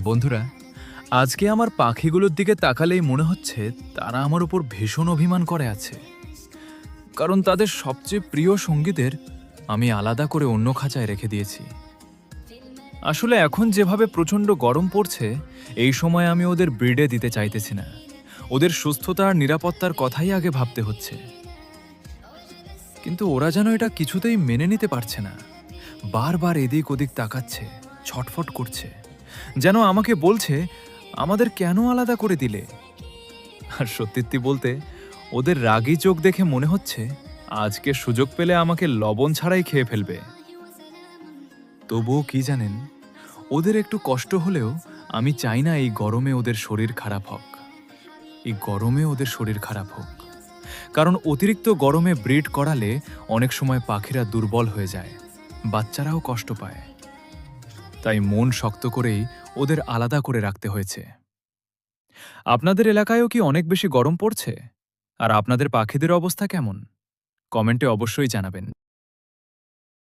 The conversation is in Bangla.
বন্ধুরা, আজকে আমার পাখিগুলোর দিকে তাকালেই মনে হচ্ছে তারা আমার উপর ভীষণ অভিমান করে আছে। কারণ তাদের সবচেয়ে প্রিয় সঙ্গীদের আমি আলাদা করে অন্য খাঁচায় রেখে দিয়েছি। আসলে এখন যেভাবে প্রচণ্ড গরম পড়ছে, এই সময় আমি ওদের ব্রিডে দিতে চাইতেছি না। ওদের সুস্থতা আর নিরাপত্তার কথাই আগে ভাবতে হচ্ছে। কিন্তু ওরা যেন এটা কিছুতেই মেনে নিতে পারছে না। বারবার এদিক ওদিক তাকাচ্ছে, ছটফট করছে, যেন আমাকে বলছে আমাদের কেন আলাদা করে দিলে। আর সত্যি বলতে ওদের রাগী চোখ দেখে মনে হচ্ছে আজকে সুযোগ পেলে আমাকে লবণ ছাড়াই খেয়ে ফেলবে। তবুও কি জানেন, ওদের একটু কষ্ট হলেও আমি চাই না এই গরমে ওদের শরীর খারাপ হোক। এই গরমে ওদের শরীর খারাপ হোক, কারণ অতিরিক্ত গরমে ব্রিড করালে অনেক সময় পাখিরা দুর্বল হয়ে যায়, বাচ্চারাও কষ্ট পায়। তাই মন শক্ত করেই ওদের আলাদা করে রাখতে হয়েছে। আপনাদের এলাকায়ও কি অনেক বেশি গরম পড়ছে? আর আপনাদের পাখিদের অবস্থা কেমন? কমেন্টে অবশ্যই জানাবেন।